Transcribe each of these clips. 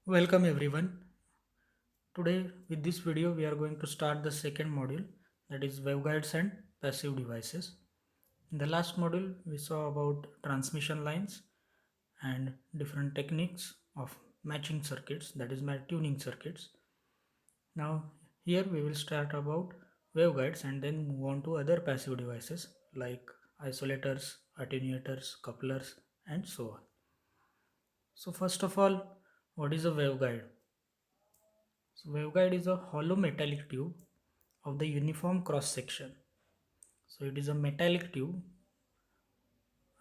Welcome everyone. Today with this video we are going to start the second module, that is waveguides and passive devices. In the last module we saw about transmission lines and different techniques of matching circuits, that is tuning circuits. Now here we will start about waveguides and then move on to other passive devices like isolators, attenuators, couplers and so on. So first of all, what is a waveguide? So waveguide is a hollow metallic tube of the uniform cross section. So it is a metallic tube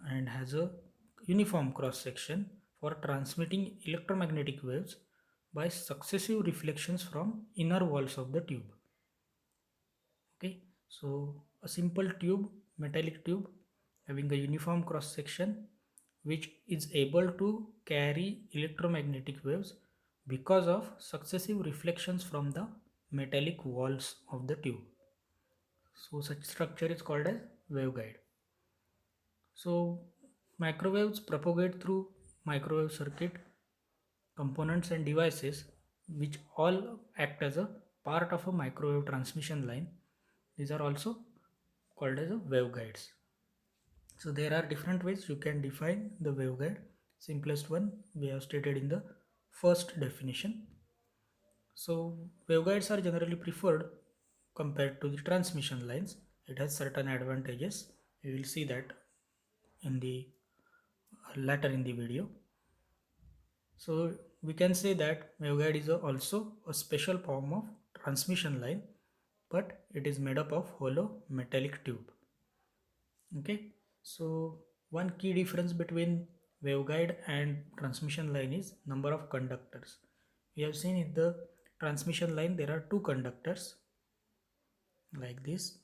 and has a uniform cross section for transmitting electromagnetic waves by successive reflections from inner walls of the tube. Okay, so a simple tube, metallic tube having a uniform cross section which is able to carry electromagnetic waves because of successive reflections from the metallic walls of the tube. So such structure is called as waveguide. So microwaves propagate through microwave circuit components and devices which all act as a part of a microwave transmission line. These are also called as a waveguides. So there are different ways you can define the waveguide. Simplest one we have stated in the first definition. So waveguides are generally preferred compared to the transmission lines. It has certain advantages. We will see that in the later in the video. So we can say that waveguide is also a special form of transmission line, but it is made up of hollow metallic tube. Okay, so one key difference between waveguide and transmission line is number of conductors. We have seen in the transmission line there are two conductors like this,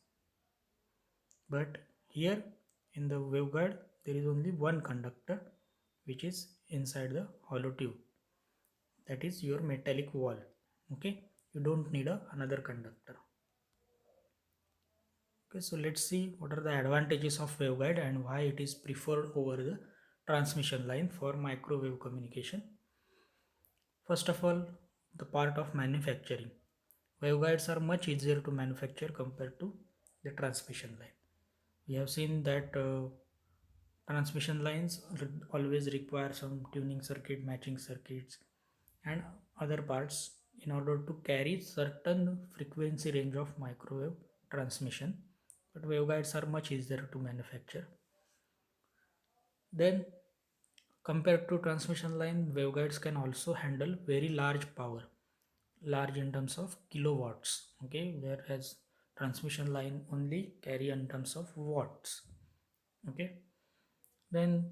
but here in the waveguide there is only one conductor which is inside the hollow tube, that is your metallic wall. Okay, you don't need another conductor. Okay, so let's see what are the advantages of waveguide and why it is preferred over the transmission line for microwave communication. First of all, the part of manufacturing. Waveguides are much easier to manufacture compared to the transmission line. We have seen that transmission lines always require some tuning circuit, matching circuits and other parts in order to carry certain frequency range of microwave transmission, but waveguides are much easier to manufacture. Then compared to transmission line, waveguides can also handle very large power, large in terms of kilowatts. Okay, whereas transmission line only carry in terms of watts. Okay, then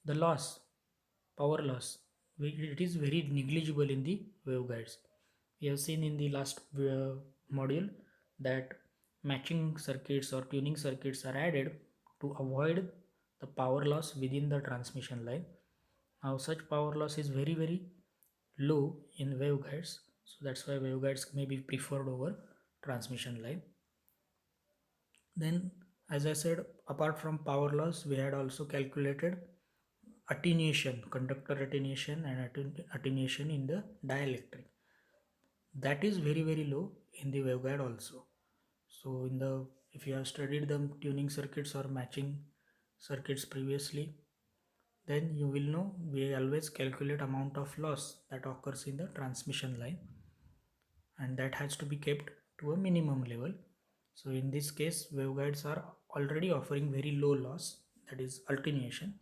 the loss, power loss, it is very negligible in the waveguides. We have seen in the last module that matching circuits or tuning circuits are added to avoid the power loss within the transmission line. Now such power loss is very low in waveguides, so that's why waveguides may be preferred over transmission line. Then as I said, apart from power loss we had also calculated attenuation, conductor attenuation and attenuation in the dielectric. That is very low in the waveguide also. So in the, if you have studied the tuning circuits or matching circuits previously, then you will know we always calculate amount of loss that occurs in the transmission line, and that has to be kept to a minimum level. So in this case waveguides are already offering very low loss, that is attenuation.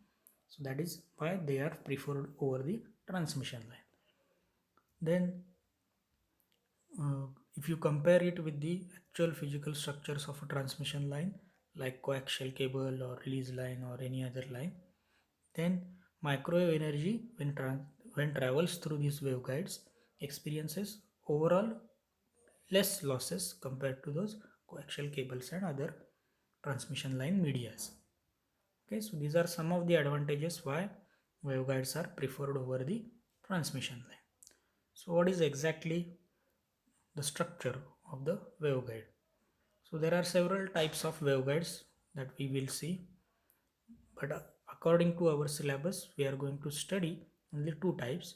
So that is why they are preferred over the transmission line. Then if you compare it with the actual physical structures of a transmission line like coaxial cable or release line or any other line, then microwave energy when travels through these waveguides experiences overall less losses compared to those coaxial cables and other transmission line medias. Okay, so these are some of the advantages why waveguides are preferred over the transmission line. So what is exactly the structure of the waveguide? So there are several types of waveguides that we will see, but according to our syllabus we are going to study only two types.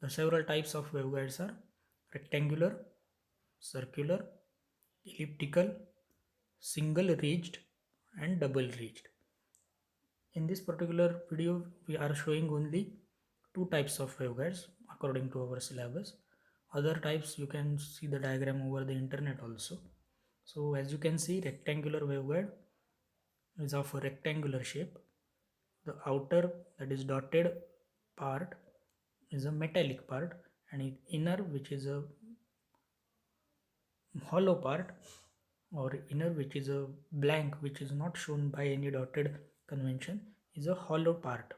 The several types of waveguides are rectangular, circular, elliptical, single ridged and double ridged. In this particular video, we are showing only two types of waveguides according to our syllabus. Other types you can see the diagram over the internet also. So as you can see, rectangular waveguide is of a rectangular shape. The outer, that is dotted part, is a metallic part, and inner, which is a hollow part, or inner, which is a blank, which is not shown by any dotted convention, is a hollow part.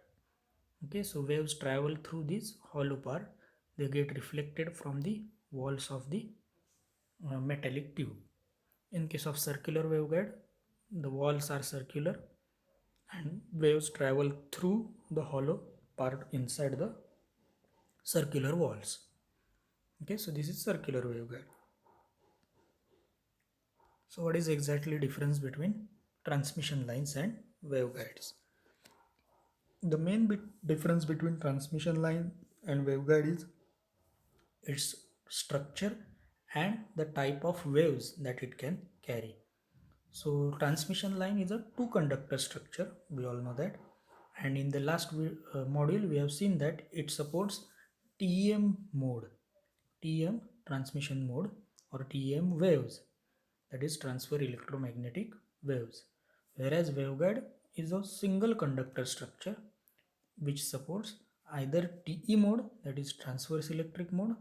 Okay, so waves travel through this hollow part. They get reflected from the walls of the metallic tube. In case of circular waveguide, the walls are circular and waves travel through the hollow part inside the circular walls. Okay, so this is circular waveguide. So what is exactly difference between transmission lines and waveguides? The main difference between transmission line and waveguide is its structure and the type of waves that it can carry. So transmission line is a two conductor structure, we all know that, and in the last module we have seen that it supports TEM mode, TEM transmission mode, or TEM waves, that is transfer electromagnetic waves, whereas waveguide is a single conductor structure which supports either TE mode, that is transverse electric mode,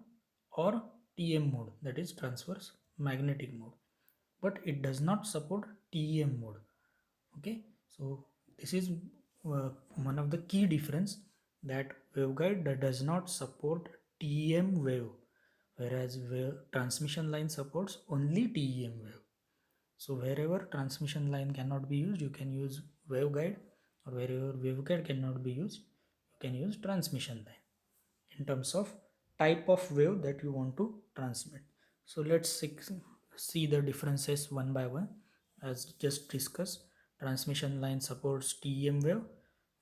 or TM mode, that is transverse magnetic mode, but it does not support TEM mode. Okay, so this is one of the key difference, that waveguide does not support TEM wave, whereas transmission line supports only TEM wave. So wherever transmission line cannot be used, you can use waveguide, or wherever waveguide cannot be used, you can use transmission line in terms of type of wave that you want to transmit. So let's see the differences one by one. As just discussed, transmission line supports TEM wave,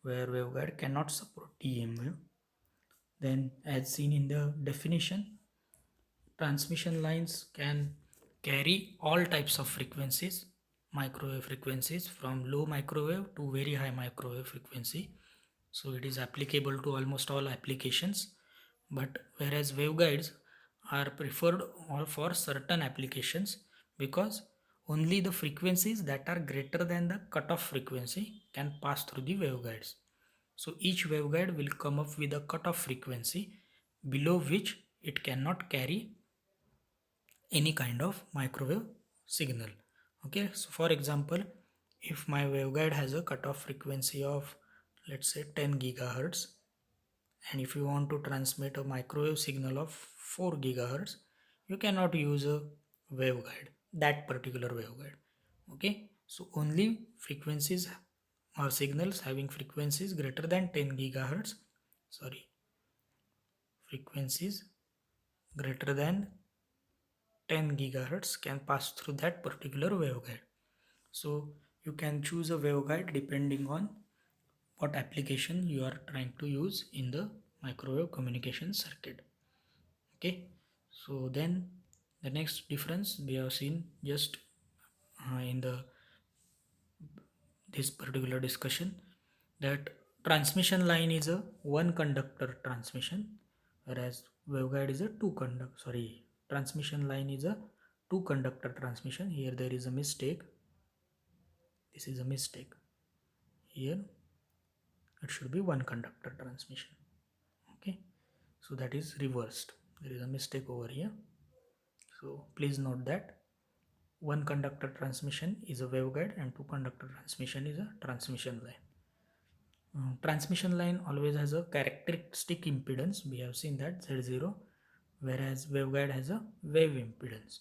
where waveguide cannot support TEM wave. Then as seen in the definition, transmission lines can carry all types of frequencies, microwave frequencies, from low microwave to very high microwave frequency. So it is applicable to almost all applications. But whereas waveguides are preferred for certain applications, because only the frequencies that are greater than the cutoff frequency can pass through the waveguides. So each waveguide will come up with a cutoff frequency below which it cannot carry any kind of microwave signal. Okay, so for example, if my waveguide has a cutoff frequency of, let's say, 10 gigahertz, and if you want to transmit a microwave signal of 4 gigahertz, you cannot use a waveguide, that particular waveguide. Okay, so only frequencies or signals having frequencies greater than 10 gigahertz, frequencies greater than 10 gigahertz can pass through that particular waveguide. So you can choose a waveguide depending on what application you are trying to use in the microwave communication circuit. Okay, so then the next difference we have seen just in this particular discussion, that transmission line is a one conductor transmission, whereas waveguide is a transmission line is a two conductor transmission. Here there is a mistake, this is a mistake, here it should be one conductor transmission. Okay, so that is reversed, there is a mistake over here, so please note that one conductor transmission is a waveguide and two conductor transmission is a transmission line. Transmission line always has a characteristic impedance, we have seen that Z0, whereas waveguide has a wave impedance.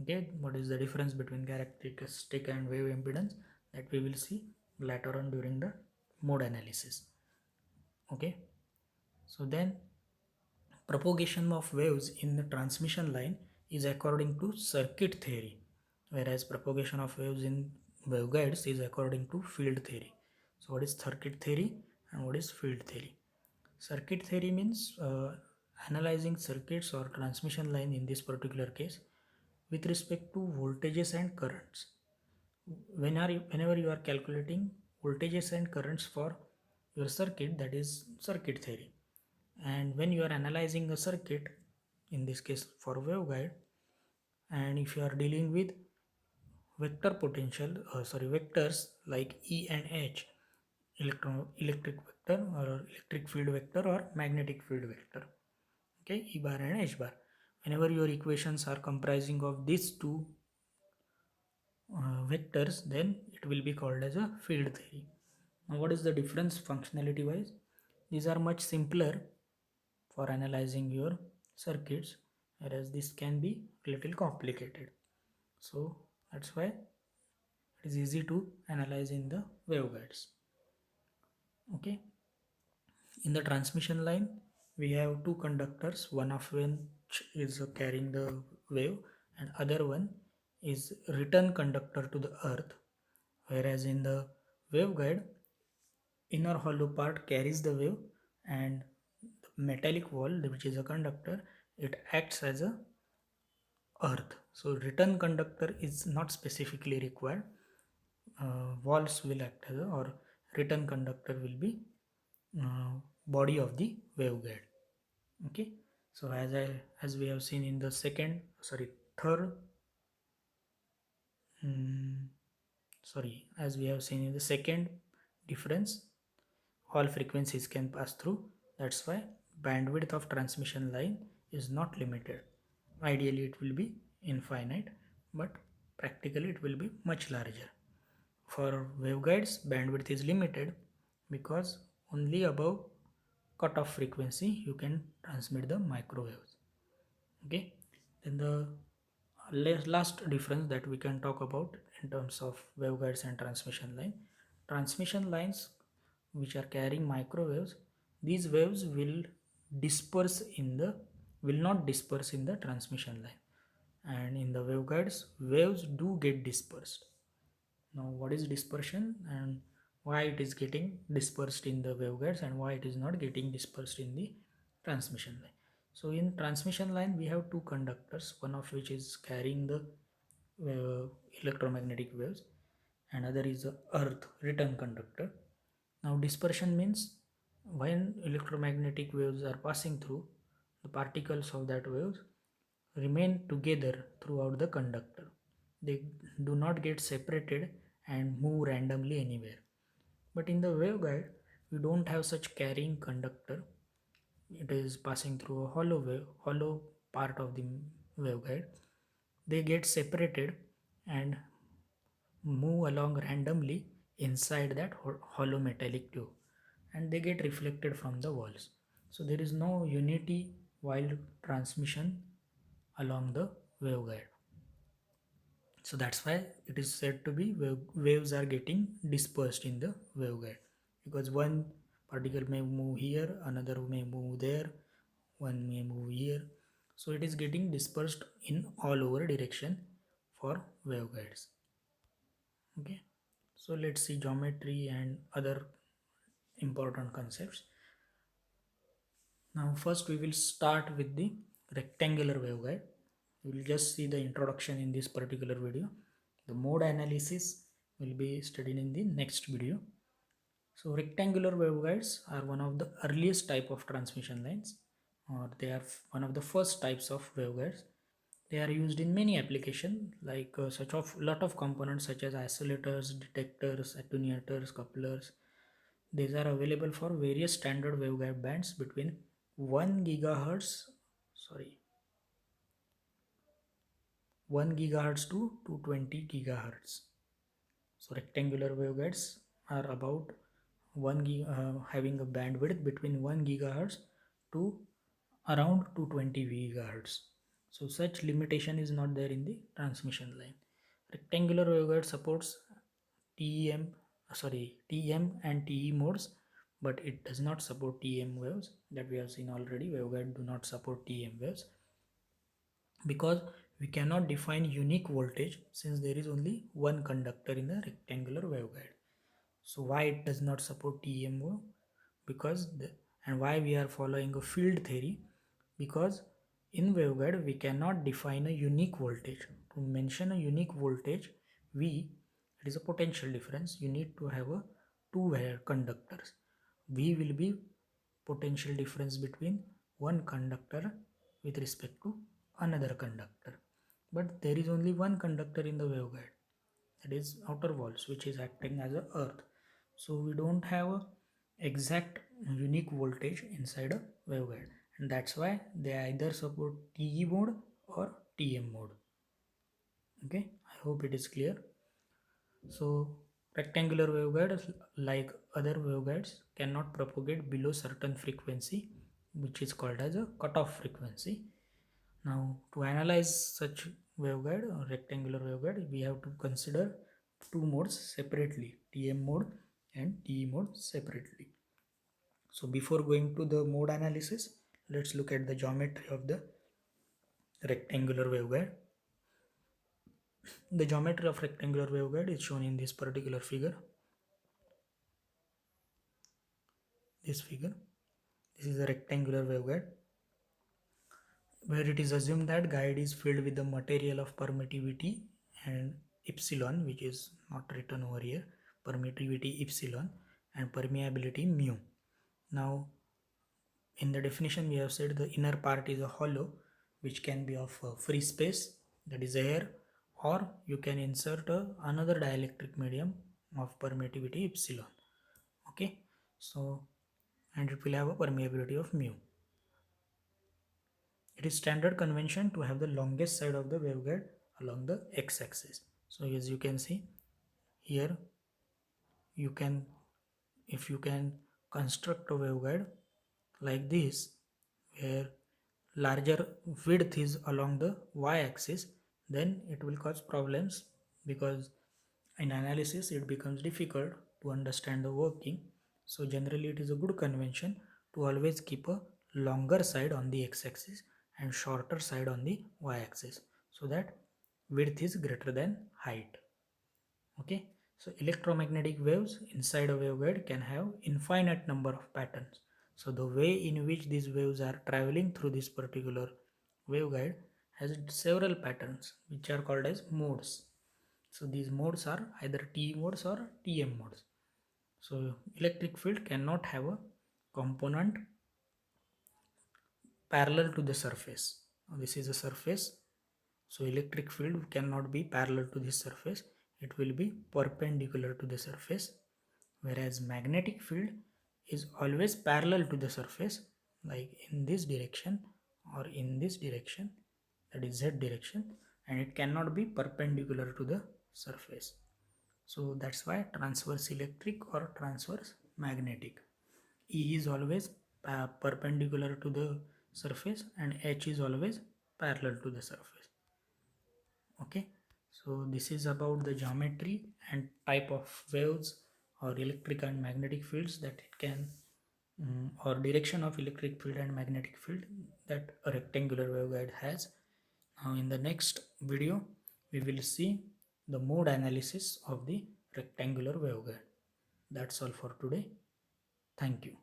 Okay, what is the difference between characteristic and wave impedance, that we will see later on during the mode analysis. Okay, so then propagation of waves in the transmission line is according to circuit theory, whereas propagation of waves in waveguides is according to field theory. So what is circuit theory and what is field theory? Circuit theory means analyzing circuits or transmission line in this particular case with respect to voltages and currents. Whenever you are calculating voltages and currents for your circuit, that is circuit theory. And when you are analyzing a circuit, in this case for waveguide, and if you are dealing with vectors like E and H, electric vector or electric field vector or magnetic field vector, okay, E bar and H bar. Whenever your equations are comprising of these two vectors, then it will be called as a field theory. Now what is the difference functionality wise? These are much simpler for analyzing your circuits, whereas this can be a little complicated. So that's why it is easy to analyze in the waveguides. Okay, in the transmission line we have two conductors, one of which is carrying the wave and other one is return conductor to the earth, whereas in the waveguide inner hollow part carries the wave and the metallic wall, which is a conductor, it acts as a earth. So return conductor is not specifically required. Walls will act as a, or return conductor will be uh, body of the waveguide. Okay, so as we have seen in the third as we have seen in the second difference, all frequencies can pass through. That's why bandwidth of transmission line is not limited. Ideally it will be infinite, but practically it will be much larger. For waveguides bandwidth is limited because only above cutoff frequency you can transmit the microwaves. Okay, then the last difference that we can talk about in terms of waveguides and transmission lines which are carrying microwaves, these waves will not disperse in the transmission line, and in the waveguides waves do get dispersed. Now what is dispersion and why it is getting dispersed in the waveguides and why it is not getting dispersed in the transmission line? So in transmission line we have two conductors, one of which is carrying the electromagnetic waves and other is the earth return conductor. Now dispersion means when electromagnetic waves are passing through, the particles of that waves remain together throughout the conductor. They do not get separated and move randomly anywhere. But in the waveguide, we don't have such carrying conductor. It is passing through a hollow part of the waveguide. They get separated and move along randomly inside that hollow metallic tube, and they get reflected from the walls. So there is no unity while transmission along the waveguide. So that's why it is said to be waves are getting dispersed in the waveguide, because one particle may move here, another may move there, one may move here. So it is getting dispersed in all over direction for waveguides. Okay, so let's see geometry and other important concepts. Now first we will start with the rectangular waveguide. We will just see the introduction in this particular video. The mode analysis will be studied in the next video. So rectangular waveguides are one of the earliest type of transmission lines, or they are one of the first types of waveguides. They are used in many applications, like such of lot of components such as isolators, detectors, attenuators, couplers. These are available for various standard waveguide bands between 1 gigahertz, sorry, 1 gigahertz to 220 gigahertz. So rectangular waveguides are about having a bandwidth between 1 gigahertz to around 220 gigahertz. So such limitation is not there in the transmission line. Rectangular waveguide supports TEM and TE modes, but it does not support TM waves that we have seen already. Waveguide do not support TM waves because we cannot define unique voltage since there is only one conductor in a rectangular waveguide. So why it does not support TM wave? And why we are following a field theory? because in waveguide we cannot define a unique voltage. To mention a unique voltage, it is a potential difference. You need to have a two wire conductors. V will be potential difference between one conductor with respect to another conductor. But there is only one conductor in the waveguide, that is outer walls, which is acting as a earth. So we don't have a exact unique voltage inside a waveguide, and that's why they either support TE mode or TM mode. Okay, I hope it is clear. So rectangular waveguides, like other waveguides, cannot propagate below certain frequency, which is called as a cutoff frequency. Now to analyze such waveguide or rectangular waveguide, we have to consider two modes separately, TM mode and TE mode separately. So before going to the mode analysis, let's look at the geometry of the rectangular waveguide. The geometry of rectangular waveguide is shown in this particular figure. This is a rectangular waveguide where it is assumed that guide is filled with the material of permittivity and epsilon, which is not written over here, permittivity epsilon and permeability mu. Now in the definition we have said the inner part is a hollow, which can be of free space, that is air, or you can insert another dielectric medium of permittivity epsilon. Okay, so and it will have a permeability of mu. It is standard convention to have the longest side of the waveguide along the x-axis. So as you can see here, if you can construct a waveguide like this, where larger width is along the y-axis, then it will cause problems, because in analysis it becomes difficult to understand the working. So generally it is a good convention to always keep a longer side on the x-axis and shorter side on the y-axis, so that width is greater than height. Okay, so electromagnetic waves inside a waveguide can have infinite number of patterns. So the way in which these waves are traveling through this particular waveguide has several patterns, which are called as modes. So these modes are either TE modes or TM modes. So electric field cannot have a component parallel to the surface. Now this is a surface, so electric field cannot be parallel to this surface, it will be perpendicular to the surface. Whereas magnetic field is always parallel to the surface, like in this direction or in this direction, that is Z direction, and it cannot be perpendicular to the surface. So that's why transverse electric or transverse magnetic. E is always perpendicular to the surface and H is always parallel to the surface. Okay, so this is about the geometry and type of waves or electric and magnetic fields that it can or direction of electric field and magnetic field that a rectangular waveguide has. Now in the next video we will see the mode analysis of the rectangular waveguide. That's all for today. Thank you.